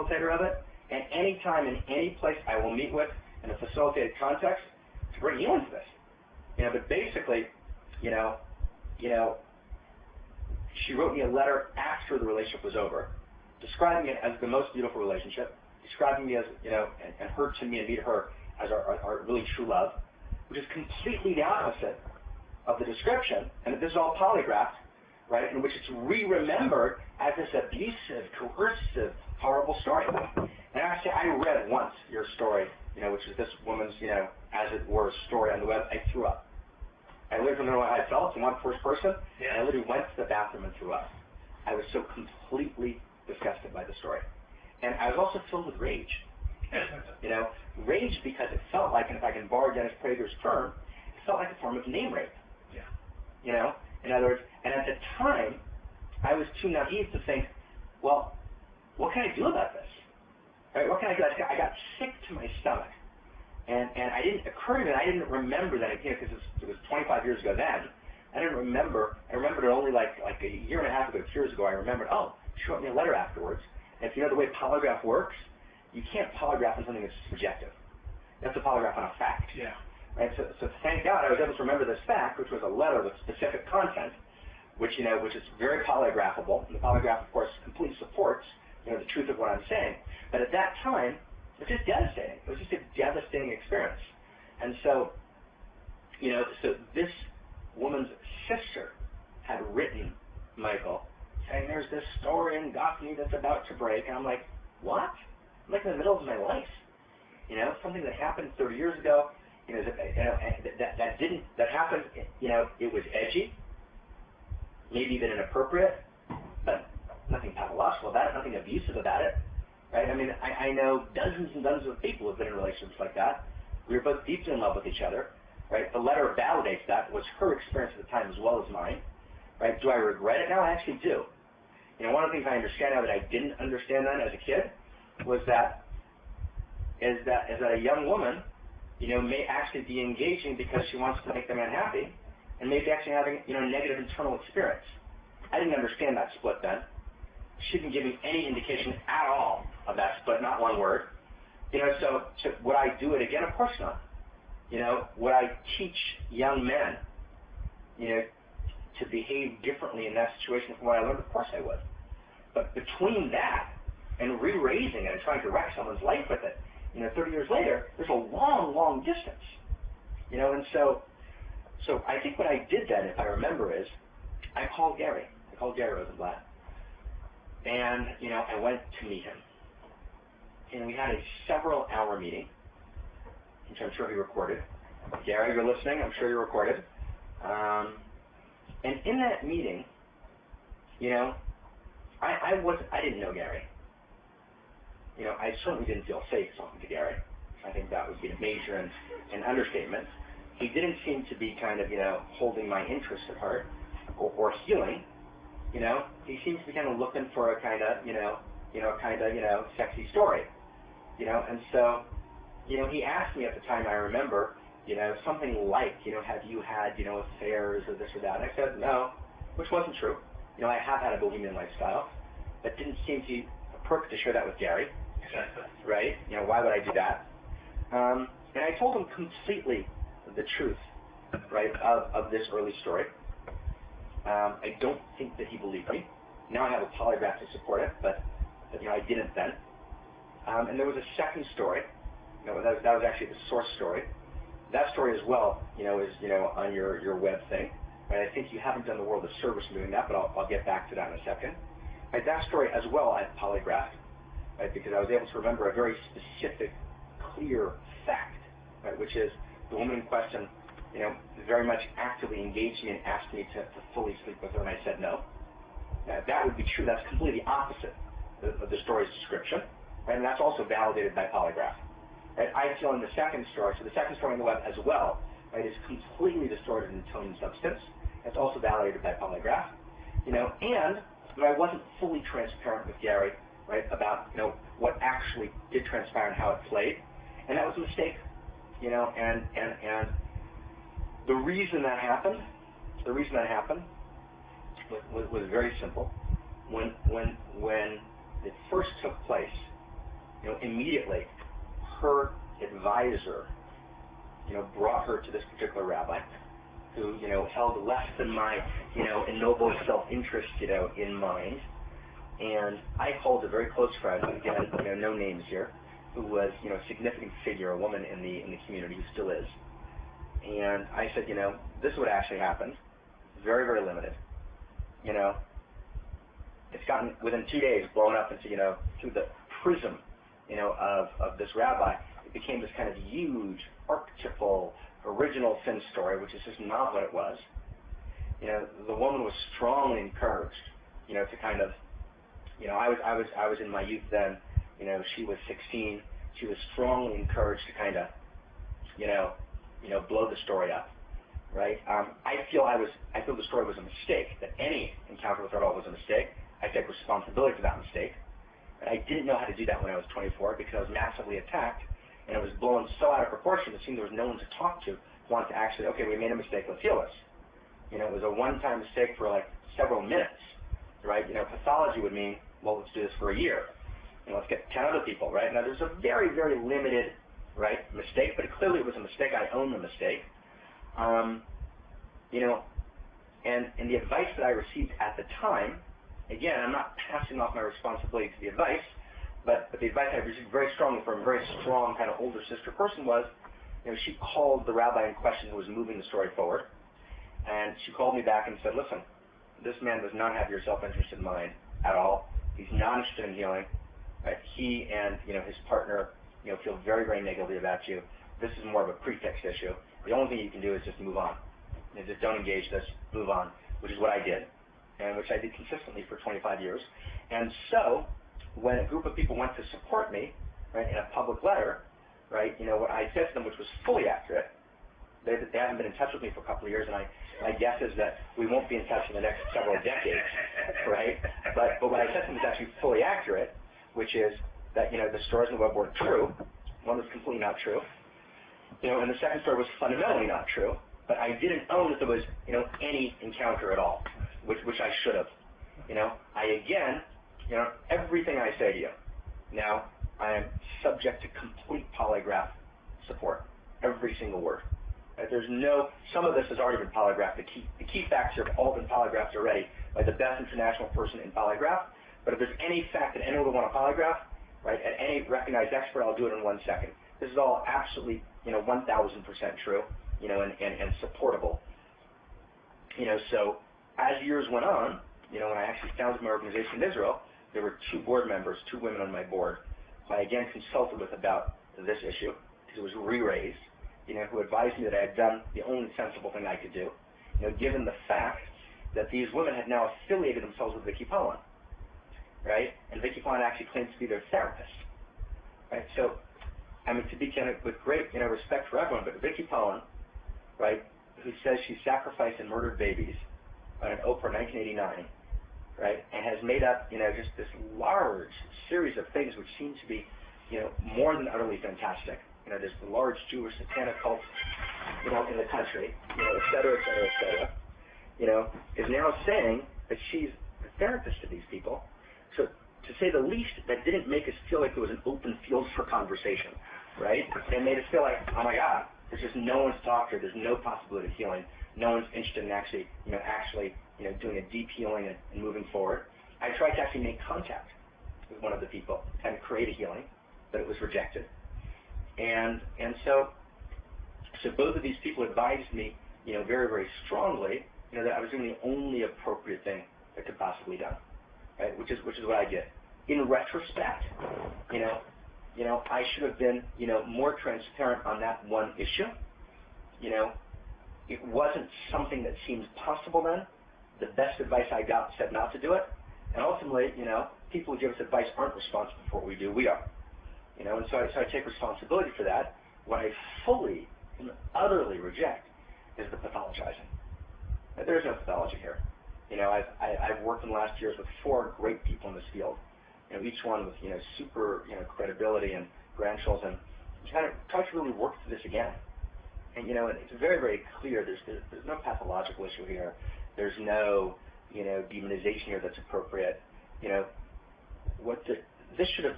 facilitator of it, and any time in any place I will meet with in a facilitated context to bring you into this. But basically, she wrote me a letter after the relationship was over, describing it as the most beautiful relationship, describing me as, and her to me and me to her as our really true love, which is completely the opposite of the description, and this is all polygraphed, right, in which it's re-remembered as this abusive, coercive, horrible story. And actually, I read once your story, which is this woman's, as it were, story on the web. I threw up. I literally don't know how I felt in one first person. Yeah. I literally went to the bathroom and threw up. I was so completely disgusted by the story. And I was also filled with rage. Rage because it felt like, and if I can borrow Dennis Prager's term, it felt like a form of name rape. Yeah. In other words, and at the time, I was too naive to think, well, what can I do about this? Right? What can I do? I got sick to my stomach. And I didn't remember that again, because it was 25 years ago then. I remembered it only like a year and a half ago, 2 years ago. I remembered, she wrote me a letter afterwards. And if you know the way polygraph works, you can't polygraph on something that's subjective. You have to polygraph on a fact. Yeah. Right? So thank God I was able to remember this fact, which was a letter with specific content, which is very polygraphable. And the polygraph, of course, completely supports the truth of what I'm saying. But at that time, it was just devastating. It was just a devastating experience. And so, so this woman's sister had written Michael saying there's this story in Gafni that's about to break. And I'm like, what? I'm like in the middle of my life. Something that happened 30 years ago, that happened, it was edgy, maybe even inappropriate, but nothing pathological about it, nothing abusive about it. Right? I know dozens and dozens of people who have been in relationships like that. We were both deeply in love with each other. Right? The letter validates that. It was her experience at the time as well as mine. Right? Do I regret it now? I actually do. One of the things I understand now that I didn't understand then as a kid was that a young woman, may actually be engaging because she wants to make the man happy, and maybe actually having, a negative internal experience. I didn't understand that split then. She didn't give me any indication at all of that split, not one word. So would I do it again? Of course not. Would I teach young men, to behave differently in that situation from what I learned? Of course I would. But between that and re-raising it and trying to wreck someone's life with it, 30 years later, there's a long, long distance. And so I think what I did then, if I remember, is I called Gary. I called Gary Rosenblatt. And, I went to meet him. And we had a several-hour meeting, which I'm sure he recorded. Gary, you're listening. I'm sure you recorded. And in that meeting, I didn't know Gary. I certainly didn't feel safe talking to Gary. I think that would be a major and understatement. He didn't seem to be kind of, holding my interest at heart or healing. He seems to be kind of looking for a kind of, sexy story. And so, he asked me at the time, I remember, something like, have you had, affairs or this or that? And I said, no, which wasn't true. I have had a bohemian lifestyle, but didn't seem to be appropriate to share that with Gary. Right? Why would I do that? And I told him completely the truth, right, of this early story. I don't think that he believed me. Now I have a polygraph to support it, but I didn't then. And there was a second story. That was actually the source story. That story as well, is on your web thing. Right? I think you haven't done the world a service in doing that, but I'll get back to that in a second. Right? That story as well I polygraphed, right? Because I was able to remember a very specific, clear fact, right? Which is the woman in question, very much actively engaged me and asked me to fully sleep with her, and I said no. Now, that would be true. That's completely opposite of the story's description, right? And that's also validated by polygraph. Right? I feel in the second story, so the second story on the web as well, right, is completely distorted in tone and substance. It's also validated by polygraph, and I wasn't fully transparent with Gary, right, about what actually did transpire and how it played, and that was a mistake, and the reason that happened was very simple. When it first took place, immediately her advisor, brought her to this particular rabbi who, held less than my, ennobled self-interest, in mind. And I called a very close friend, again, no names here, who was, a significant figure, a woman in the community who still is. And I said, this is what actually happened. Very, very limited. It's gotten, within 2 days, blown up into, through the prism, of this rabbi. It became this kind of huge, archetypal, original sin story, which is just not what it was. The woman was strongly encouraged, to kind of, I was in my youth then, she was 16. She was strongly encouraged to kind of, blow the story up, right? I feel the story was a mistake, that any encounter with her at all was a mistake. I take responsibility for that mistake. But I didn't know how to do that when I was 24 because I was massively attacked, and it was blown so out of proportion it seemed there was no one to talk to who wanted to actually, okay, we made a mistake, let's heal this. It was a one-time mistake for like several minutes, right? Pathology would mean, well, let's do this for a year. Let's get 10 other people, right? Now, there's a very, very limited, right, mistake, but clearly it was a mistake. I own the mistake. And the advice that I received at the time, again, I'm not passing off my responsibility to the advice, but the advice I received very strongly from a very strong kind of older sister person was, she called the rabbi in question who was moving the story forward, and she called me back and said, listen, this man does not have your self-interest in mind at all. He's not interested in healing. Right? He and his partner feel very, very negatively about you. This is more of a pretext issue. The only thing you can do is just move on. Just don't engage this, move on, which is what I did, and which I did consistently for 25 years. And so when a group of people went to support me, right, in a public letter, right, what I said to them, which was fully accurate, they haven't been in touch with me for a couple of years, and my guess is that we won't be in touch in the next several decades, right? But what I said to them is actually fully accurate, which is that, the stories on the web weren't true. One was completely not true. And the second story was fundamentally not true, but I didn't own that there was, any encounter at all, which I should have. Everything I say to you, now, I am subject to complete polygraph support. Every single word. There's some of this has already been polygraphed. The key facts have all been polygraphed already by the best international person in polygraph. But if there's any fact that anyone would want to polygraph, right, at any recognized expert, I'll do it in 1 second. This is all absolutely, 1,000% true, and supportable. So as years went on, when I actually founded my organization in Israel, there were 2 board members, 2 women on my board, who I again consulted with about this issue, because it was re-raised, who advised me that I had done the only sensible thing I could do, given the fact that these women had now affiliated themselves with Vicky Pollan, right? And Vicky Pollan actually claims to be their therapist, right? So, to be with great, respect for everyone, but Vicky Pollan, right, who says she sacrificed and murdered babies on an Oprah 1989, right, and has made up, just this large series of things which seem to be, more than utterly fantastic. There's the large Jewish satanic cult, in the country, et cetera, et cetera, et cetera, is now saying that she's a therapist to these people. So, to say the least, that didn't make us feel like there was an open field for conversation, right? It made us feel like, oh my God, there's just no one to talk to. There's no possibility of healing. No one's interested in actually doing a deep healing and moving forward. I tried to actually make contact with one of the people and create a healing, but it was rejected. And so both of these people advised me, very, very strongly, that I was doing the only appropriate thing that could possibly be done, right? Which is what I did. In retrospect, I should have been, more transparent on that one issue. It wasn't something that seemed possible then. The best advice I got said not to do it. And ultimately, people who give us advice aren't responsible for what we do. We are. And so I take responsibility for that. What I fully and utterly reject is the pathologizing. There's no pathology here. I've worked in the last years with 4 great people in this field. Each one with super credibility and credentials, and try to really work through this again. And it's very, very clear. There's no pathological issue here. There's no demonization here that's appropriate. This should have been